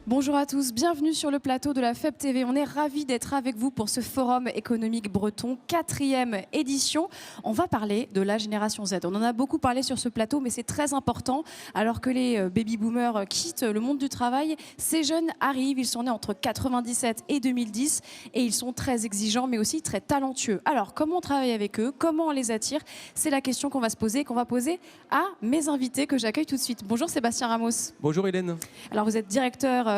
Bonjour à tous, bienvenue sur le plateau de la FEB TV. On est ravis d'être avec vous pour ce forum économique breton, 4e édition. On va parler de la génération Z. On en a beaucoup parlé sur ce plateau, mais c'est très important. Alors que les baby-boomers quittent le monde du travail, ces jeunes arrivent. Ils sont nés entre 97 et 2010 et ils sont très exigeants, mais aussi très talentueux. Alors, comment on travaille avec eux? Comment on les attire? C'est la question qu'on va se poser et qu'on va poser à mes invités que j'accueille tout de suite. Bonjour Sébastien Ramos. Bonjour Hélène. Alors, vous êtes directeur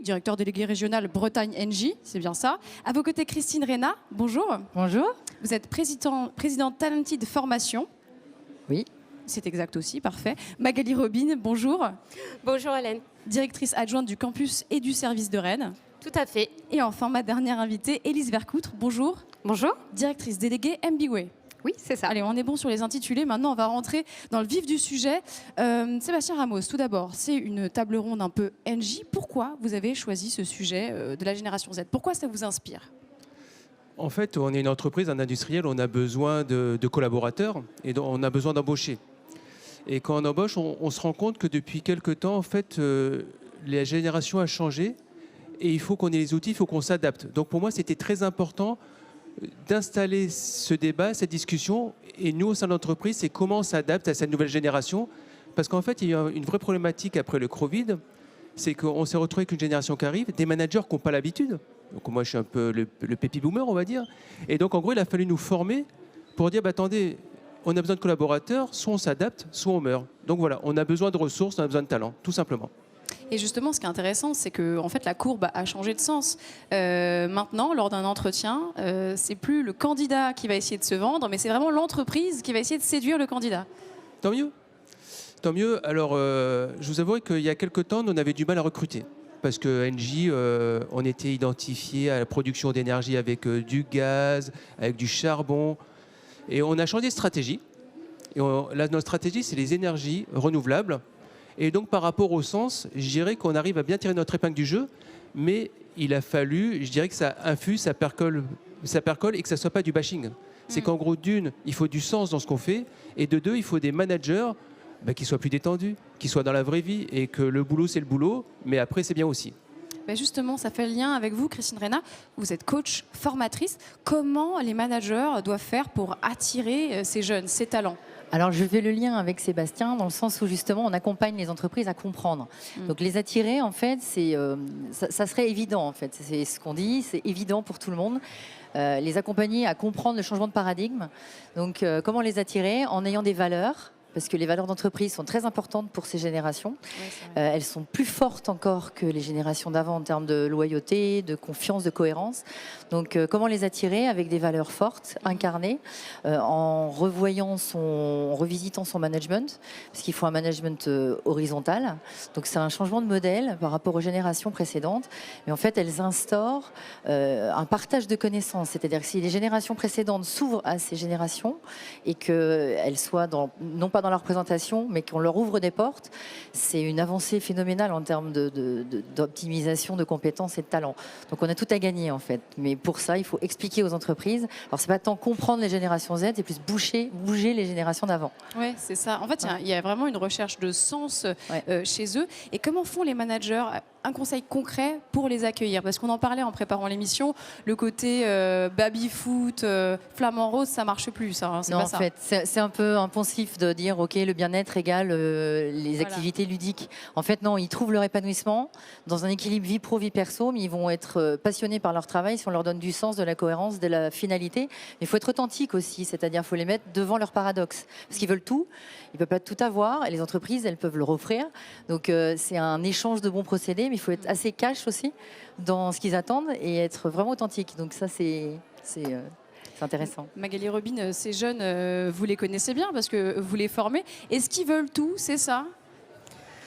directeur délégué régional Bretagne NJ, c'est bien ça. À vos côtés, Christine Reyna, bonjour. Bonjour. Vous êtes présidente Talented Formation. Oui. C'est exact aussi, parfait. Magali Robin, bonjour. Bonjour Hélène. Directrice adjointe du campus et du service de Rennes. Tout à fait. Et enfin, ma dernière invitée, Élise Vercoutre, bonjour. Bonjour. Directrice déléguée MBWay. Oui, c'est ça. Allez, on est bon sur les intitulés. Maintenant, on va rentrer dans le vif du sujet. Sébastien Ramos, tout d'abord, c'est une table ronde un peu NJ. Pourquoi vous avez choisi ce sujet de la génération Z? Pourquoi ça vous inspire? En fait, on est une entreprise, un industriel, on a besoin de collaborateurs et on a besoin d'embaucher. Et quand on embauche, on se rend compte que depuis quelques temps, en fait, la génération a changé et il faut qu'on ait les outils, il faut qu'on s'adapte. Donc pour moi, c'était très important d'installer ce débat, cette discussion, et nous, au sein de l'entreprise, c'est comment on s'adapte à cette nouvelle génération. Parce qu'en fait, il y a une vraie problématique après le Covid, c'est qu'on s'est retrouvé avec une génération qui arrive, des managers qui n'ont pas l'habitude. Donc moi, je suis un peu le baby boomer, on va dire. Et donc, en gros, il a fallu nous former pour dire, attendez, on a besoin de collaborateurs, soit on s'adapte, soit on meurt. Donc voilà, on a besoin de ressources, on a besoin de talent, tout simplement. Et justement, ce qui est intéressant, c'est que en fait, la courbe a changé de sens. Maintenant, lors d'un entretien, c'est plus le candidat qui va essayer de se vendre, mais c'est vraiment l'entreprise qui va essayer de séduire le candidat. Tant mieux. Tant mieux. Alors, je vous avoue qu'il y a quelques temps, on avait du mal à recruter. Parce que NJ, on était identifié à la production d'énergie avec du gaz, avec du charbon. Et on a changé de stratégie. Et là, notre stratégie, c'est les énergies renouvelables. Et donc, par rapport au sens, je dirais qu'on arrive à bien tirer notre épingle du jeu, mais il a fallu, je dirais que ça infuse, ça percole et que ça ne soit pas du bashing. C'est qu'en gros, d'une, il faut du sens dans ce qu'on fait, et de deux, il faut des managers qui soient plus détendus, qui soient dans la vraie vie, et que le boulot, c'est le boulot, mais après, c'est bien aussi. Justement, ça fait le lien avec vous, Christine Reyna. Vous êtes coach, formatrice. Comment les managers doivent faire pour attirer ces jeunes, ces talents? Alors, je fais le lien avec Sébastien dans le sens où, justement, on accompagne les entreprises à comprendre. Donc, les attirer, en fait, ça serait évident, en fait. C'est ce qu'on dit, c'est évident pour tout le monde. Les accompagner à comprendre le changement de paradigme. Donc, comment les attirer? En ayant des valeurs. Parce que les valeurs d'entreprise sont très importantes pour ces générations. Ouais, elles sont plus fortes encore que les générations d'avant en termes de loyauté, de confiance, de cohérence. Donc, comment les attirer avec des valeurs fortes, incarnées, en revisitant son management, parce qu'il faut un management horizontal. Donc, c'est un changement de modèle par rapport aux générations précédentes. Mais en fait, elles instaurent un partage de connaissances. C'est-à-dire que si les générations précédentes s'ouvrent à ces générations et qu'elles soient non pas dans leur présentation, mais qu'on leur ouvre des portes, c'est une avancée phénoménale en termes d'optimisation de compétences et de talents. Donc on a tout à gagner en fait. Mais pour ça, il faut expliquer aux entreprises. Alors c'est pas tant comprendre les générations Z, c'est plus bouger les générations d'avant. Oui, c'est ça. En fait, il y a vraiment une recherche de sens chez eux. Et comment font les managers? Un conseil concret pour les accueillir? Parce qu'on en parlait en préparant l'émission, le côté baby-foot, flamant rose, ça marche plus, ça. Hein, non, pas ça. En fait, c'est un peu impensif de dire, OK, le bien-être égale les activités ludiques. En fait, non, ils trouvent leur épanouissement dans un équilibre vie pro, vie perso, mais ils vont être passionnés par leur travail si on leur donne du sens, de la cohérence, de la finalité. Mais il faut être authentique aussi, c'est-à-dire qu'il faut les mettre devant leur paradoxe. Parce qu'ils veulent tout, ils ne peuvent pas tout avoir, et les entreprises, elles peuvent leur offrir. Donc, c'est un échange de bons procédés, mais il faut être assez cash aussi dans ce qu'ils attendent et être vraiment authentique. Donc ça, c'est intéressant. Magali Robin, ces jeunes, vous les connaissez bien parce que vous les formez. Est-ce qu'ils veulent tout? C'est ça?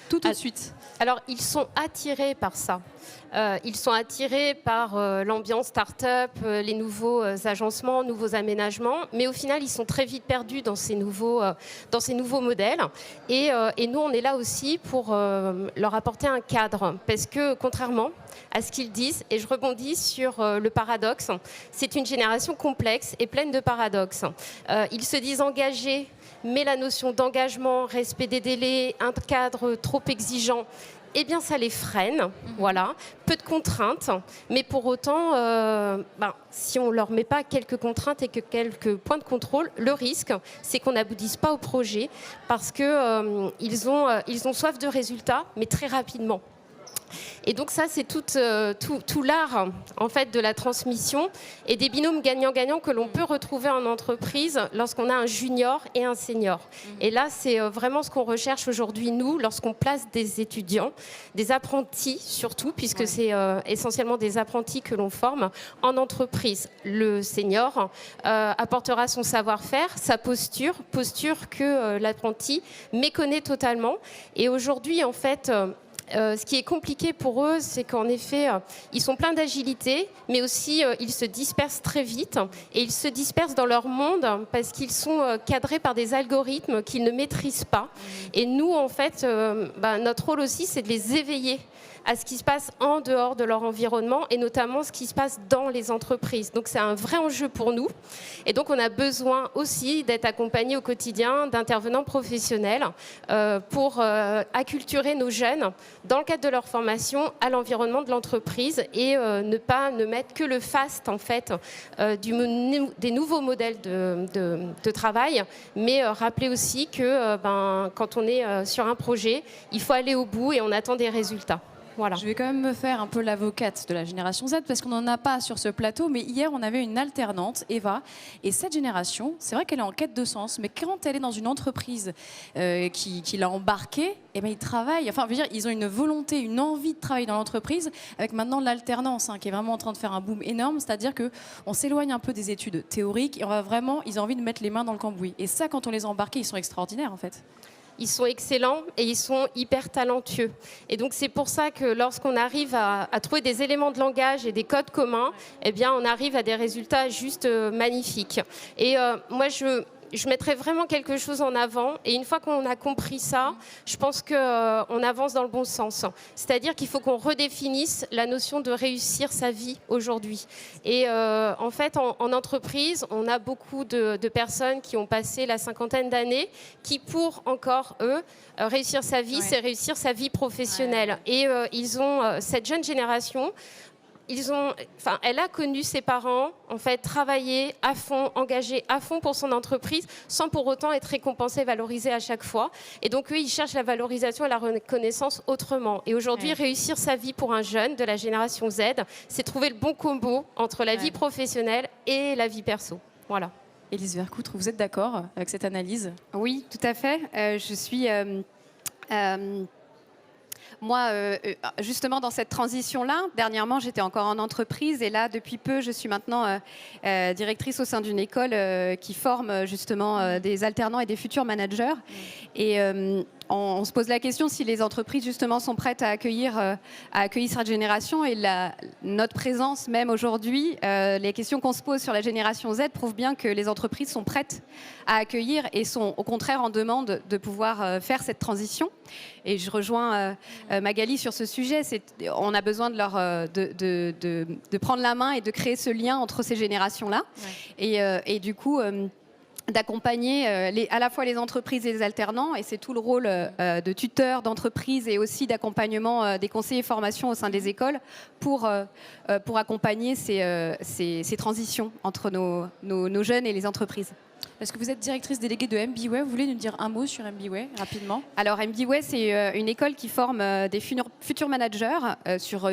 Tout de suite. Alors, ils sont attirés par ça. Ils sont attirés par l'ambiance start-up, les nouveaux agencements, nouveaux aménagements. Mais au final, ils sont très vite perdus dans ces nouveaux modèles. Et nous, on est là aussi pour leur apporter un cadre. Parce que, contrairement à ce qu'ils disent, et je rebondis sur le paradoxe, c'est une génération complexe et pleine de paradoxes. Ils se disent engagés, mais la notion d'engagement, respect des délais, un cadre trop exigeant eh bien, ça les freine, voilà, peu de contraintes, mais pour autant, si on ne leur met pas quelques contraintes et que quelques points de contrôle, le risque, c'est qu'on n'aboutisse pas au projet parce qu'ils ont soif de résultats, mais très rapidement. Et donc ça, c'est tout l'art en fait de la transmission et des binômes gagnant-gagnant que l'on peut retrouver en entreprise lorsqu'on a un junior et un senior. Et là, c'est vraiment ce qu'on recherche aujourd'hui, nous, lorsqu'on place des étudiants, des apprentis surtout, puisque c'est essentiellement des apprentis que l'on forme en entreprise. Le senior apportera son savoir-faire, sa posture que l'apprenti méconnaît totalement. Et aujourd'hui, en fait... ce qui est compliqué pour eux, c'est qu'en effet, ils sont pleins d'agilité, mais aussi ils se dispersent très vite et ils se dispersent dans leur monde parce qu'ils sont cadrés par des algorithmes qu'ils ne maîtrisent pas. Et nous, en fait, notre rôle aussi, c'est de les éveiller à ce qui se passe en dehors de leur environnement et notamment ce qui se passe dans les entreprises. Donc c'est un vrai enjeu pour nous. Et donc on a besoin aussi d'être accompagnés au quotidien d'intervenants professionnels pour acculturer nos jeunes dans le cadre de leur formation à l'environnement de l'entreprise et ne mettre que le faste en fait des nouveaux modèles de travail, mais rappeler aussi que quand on est sur un projet, il faut aller au bout et on attend des résultats. Voilà. Je vais quand même me faire un peu l'avocate de la génération Z parce qu'on n'en a pas sur ce plateau, mais hier on avait une alternante, Eva, et cette génération, c'est vrai qu'elle est en quête de sens, mais quand elle est dans une entreprise qui l'a embarquée, eh ben, ils travaillent, enfin, je veux dire, ils ont une volonté, une envie de travailler dans l'entreprise, avec maintenant l'alternance qui est vraiment en train de faire un boom énorme, c'est-à-dire qu'on s'éloigne un peu des études théoriques et ils ont envie de mettre les mains dans le cambouis. Et ça, quand on les a embarqués, ils sont extraordinaires en fait. Ils sont excellents et ils sont hyper talentueux. Et donc c'est pour ça que lorsqu'on arrive à trouver des éléments de langage et des codes communs, eh bien on arrive à des résultats juste magnifiques. Et moi je mettrais vraiment quelque chose en avant. Et une fois qu'on a compris ça, je pense qu'on avance dans le bon sens. C'est-à-dire qu'il faut qu'on redéfinisse la notion de réussir sa vie aujourd'hui. Et en fait, en entreprise, on a beaucoup de personnes qui ont passé la cinquantaine d'années, qui pour encore, eux, réussir sa vie, c'est réussir sa vie professionnelle. Et ils ont cette jeune génération... elle a connu ses parents, en fait, travailler à fond, engagés à fond pour son entreprise, sans pour autant être récompensés, valorisés à chaque fois. Et donc, eux, ils cherchent la valorisation et la reconnaissance autrement. Et aujourd'hui, réussir sa vie pour un jeune de la génération Z, c'est trouver le bon combo entre la vie professionnelle et la vie perso. Voilà. Élise Vercoutre, vous êtes d'accord avec cette analyse ? Oui, tout à fait. Je suis... Moi, justement, dans cette transition-là, dernièrement, j'étais encore en entreprise et là, depuis peu, je suis maintenant directrice au sein d'une école qui forme justement des alternants et des futurs managers. Et on se pose la question si les entreprises, justement, sont prêtes à accueillir cette génération. Et notre présence, même aujourd'hui, les questions qu'on se pose sur la génération Z prouvent bien que les entreprises sont prêtes à accueillir et sont, au contraire, en demande de pouvoir faire cette transition. Et je rejoins Magali sur ce sujet. On a besoin de prendre la main et de créer ce lien entre ces générations-là. Ouais. Et du coup... d'accompagner à la fois les entreprises et les alternants, et c'est tout le rôle de tuteur d'entreprise et aussi d'accompagnement des conseillers formation au sein des écoles pour accompagner ces transitions entre nos jeunes et les entreprises. Parce que vous êtes directrice déléguée de MBWay, vous voulez nous dire un mot sur MBWay rapidement ? Alors MBWay, c'est une école qui forme des futurs managers sur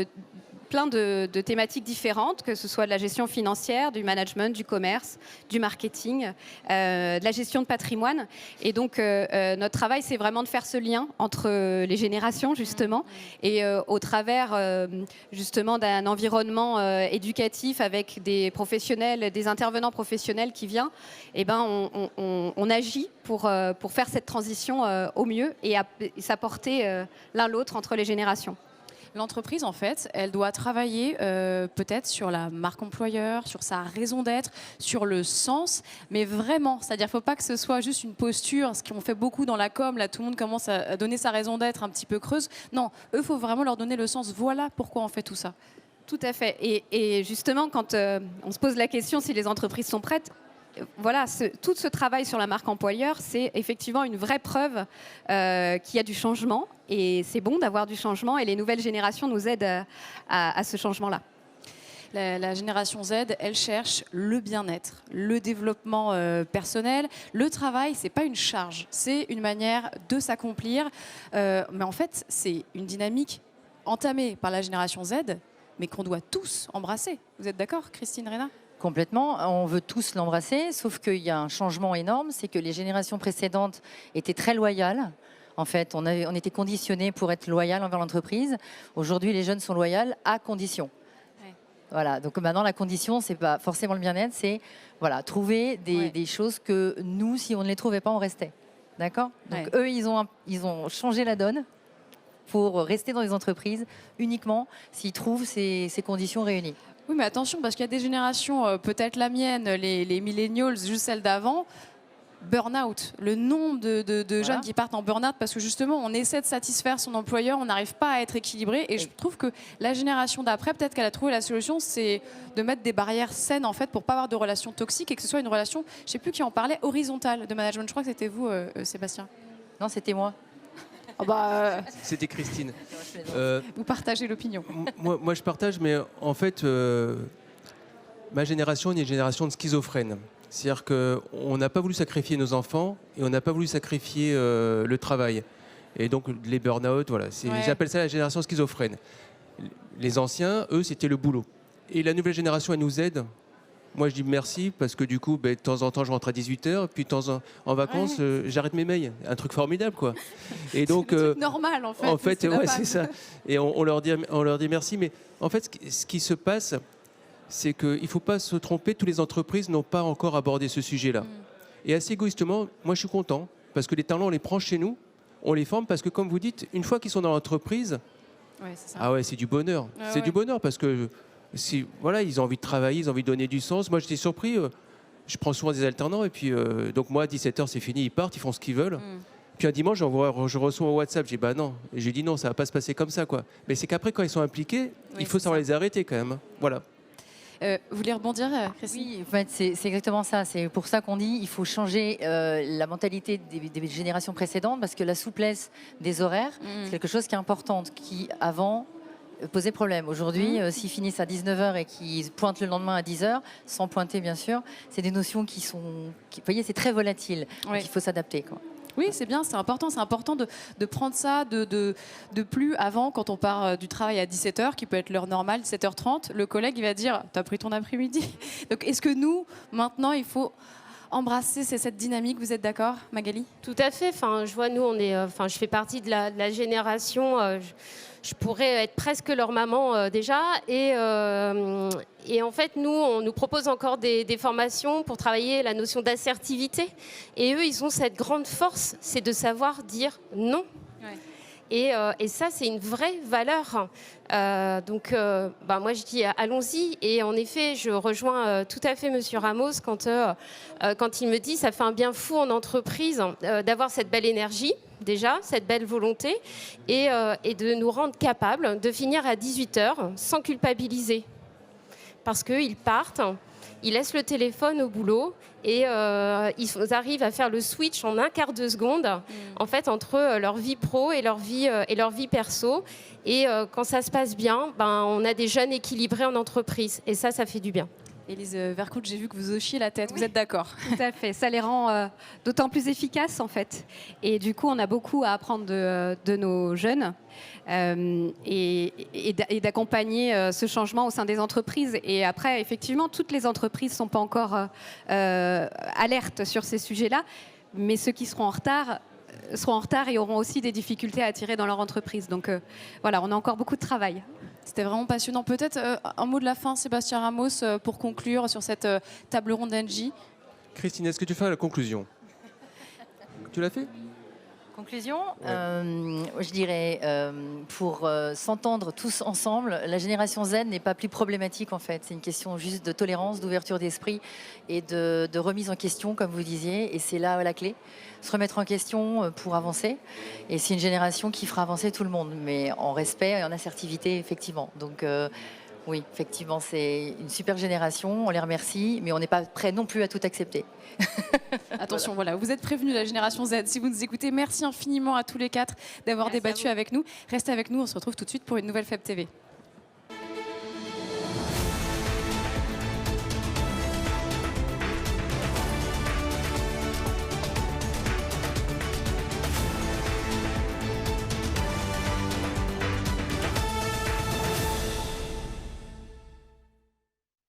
plein de thématiques différentes, que ce soit de la gestion financière, du management, du commerce, du marketing, de la gestion de patrimoine. Et donc, notre travail, c'est vraiment de faire ce lien entre les générations, justement, et au travers, justement, d'un environnement éducatif avec des professionnels, des intervenants professionnels qui viennent, eh ben, on agit pour faire cette transition au mieux et s'apporter l'un l'autre entre les générations. L'entreprise, en fait, elle doit travailler peut-être sur la marque employeur, sur sa raison d'être, sur le sens, mais vraiment, c'est-à-dire qu'il ne faut pas que ce soit juste une posture, ce qu'on fait beaucoup dans la com, là tout le monde commence à donner sa raison d'être un petit peu creuse. Non, eux, il faut vraiment leur donner le sens. Voilà pourquoi on fait tout ça. Tout à fait. Et justement, quand on se pose la question si les entreprises sont prêtes, voilà, tout ce travail sur la marque employeur, c'est effectivement une vraie preuve qu'il y a du changement. Et c'est bon d'avoir du changement. Et les nouvelles générations nous aident à ce changement-là. La génération Z, elle cherche le bien-être, le développement personnel. Le travail, c'est pas une charge, c'est une manière de s'accomplir. Mais en fait, c'est une dynamique entamée par la génération Z, mais qu'on doit tous embrasser. Vous êtes d'accord, Christine Reynaud ? Complètement, on veut tous l'embrasser, sauf qu'il y a un changement énorme, c'est que les générations précédentes étaient très loyales. En fait, on était conditionnés pour être loyal envers l'entreprise. Aujourd'hui, les jeunes sont loyaux à condition. Voilà, donc maintenant la condition, c'est pas forcément le bien-être, c'est voilà, trouver des choses que nous, si on ne les trouvait pas, on restait. D'accord ? Donc eux, ils ont changé la donne pour rester dans les entreprises uniquement s'ils trouvent ces conditions réunies. Oui, mais attention, parce qu'il y a des générations, peut-être la mienne, les millennials, juste celles d'avant, burn-out. Le nombre de jeunes qui partent en burn-out parce que justement, on essaie de satisfaire son employeur, on n'arrive pas à être équilibré. Et je trouve que la génération d'après, peut-être qu'elle a trouvé la solution, c'est de mettre des barrières saines en fait pour pas avoir de relations toxiques et que ce soit une relation, je ne sais plus qui en parlait, horizontale de management. Je crois que c'était vous, Sébastien. Non, c'était moi. C'était Christine. Vous partagez l'opinion. Moi, je partage, mais en fait, ma génération est une génération de schizophrènes. C'est-à-dire qu'on n'a pas voulu sacrifier nos enfants et on n'a pas voulu sacrifier le travail. Et donc, les burn-out, voilà. J'appelle ça la génération schizophrène. Les anciens, eux, c'était le boulot. Et la nouvelle génération, elle nous aide. Moi, je dis merci parce que du coup, de temps en temps, je rentre à 18h. Puis en vacances, j'arrête mes mails. Un truc formidable, quoi. Et donc, c'est normal, en fait. En fait, c'est ça. Et on leur dit merci. Mais en fait, ce qui se passe, c'est qu'il ne faut pas se tromper. Toutes les entreprises n'ont pas encore abordé ce sujet-là. Et assez égoïstement, moi, je suis content parce que les talents, on les prend chez nous. On les forme parce que, comme vous dites, une fois qu'ils sont dans l'entreprise, c'est du bonheur. C'est du bonheur parce que voilà, ils ont envie de travailler, ils ont envie de donner du sens. Moi, j'étais surpris. Je prends souvent des alternants et puis donc moi, à 17h, c'est fini. Ils partent, ils font ce qu'ils veulent. Puis un dimanche, je reçois un WhatsApp. J'ai dit non. Et j'ai dit non, ça va pas se passer comme ça, quoi. Mais c'est qu'après, quand ils sont impliqués, il faut savoir les arrêter quand même. Voilà. Vous voulez rebondir, Christine ? Oui, en fait, c'est exactement ça. C'est pour ça qu'on dit qu'il faut changer la mentalité des générations précédentes parce que la souplesse des horaires, c'est quelque chose qui est important, qui avant posait problème. Aujourd'hui, s'ils finissent à 19h et qu'ils pointent le lendemain à 10h, sans pointer bien sûr, c'est des notions qui sont... vous voyez, c'est très volatile. Donc il faut s'adapter, quoi. Oui, c'est bien, c'est important. C'est important de prendre ça de plus avant, quand on part du travail à 17h, qui peut être l'heure normale, 17h30, le collègue il va dire « t'as pris ton après-midi ». Donc est-ce que nous, maintenant, il faut embrasser cette dynamique, vous êtes d'accord, Magali ? Tout à fait. Enfin, je vois, nous, je fais partie de la génération... je pourrais être presque leur maman déjà. Et en fait, nous, on nous propose encore des formations pour travailler la notion d'assertivité. Et eux, ils ont cette grande force, c'est de savoir dire non. Et ça, c'est une vraie valeur. Donc, moi, je dis allons-y. Et en effet, je rejoins tout à fait Monsieur Ramos quand il me dit ça fait un bien fou en entreprise d'avoir cette belle énergie, déjà, cette belle volonté, et de nous rendre capables de finir à 18h sans culpabiliser. Parce qu'ils partent, ils laissent le téléphone au boulot et ils arrivent à faire le switch en un quart de seconde en fait, entre leur vie pro et leur vie perso. Et quand ça se passe bien, on a des jeunes équilibrés en entreprise. Et ça fait du bien. Élise Vercout, j'ai vu que vous hochiez la tête. Vous êtes d'accord ? Tout à fait. Ça les rend d'autant plus efficaces, en fait. Et du coup, on a beaucoup à apprendre de nos jeunes et d'accompagner ce changement au sein des entreprises. Et après, effectivement, toutes les entreprises ne sont pas encore alertes sur ces sujets-là. Mais ceux qui seront en retard et auront aussi des difficultés à attirer dans leur entreprise. Donc voilà, on a encore beaucoup de travail. C'était vraiment passionnant. Peut-être un mot de la fin, Sébastien Ramos, pour conclure sur cette table ronde d'Engie. Christine, est-ce que tu fais la conclusion ? Tu l'as fait ? Conclusion, je dirais, pour s'entendre tous ensemble, la génération Z n'est pas plus problématique en fait. C'est une question juste de tolérance, d'ouverture d'esprit et de remise en question, comme vous disiez. Et c'est là la clé. Se remettre en question pour avancer. Et c'est une génération qui fera avancer tout le monde, mais en respect et en assertivité, effectivement. Donc Oui, effectivement, c'est une super génération, on les remercie, mais on n'est pas prêt non plus à tout accepter. Attention, voilà, vous êtes prévenus, la génération Z. Si vous nous écoutez, merci infiniment à tous les quatre d'avoir Merci à débattu vous. avec nous. Restez avec nous, on se retrouve tout de suite pour une nouvelle FEB TV.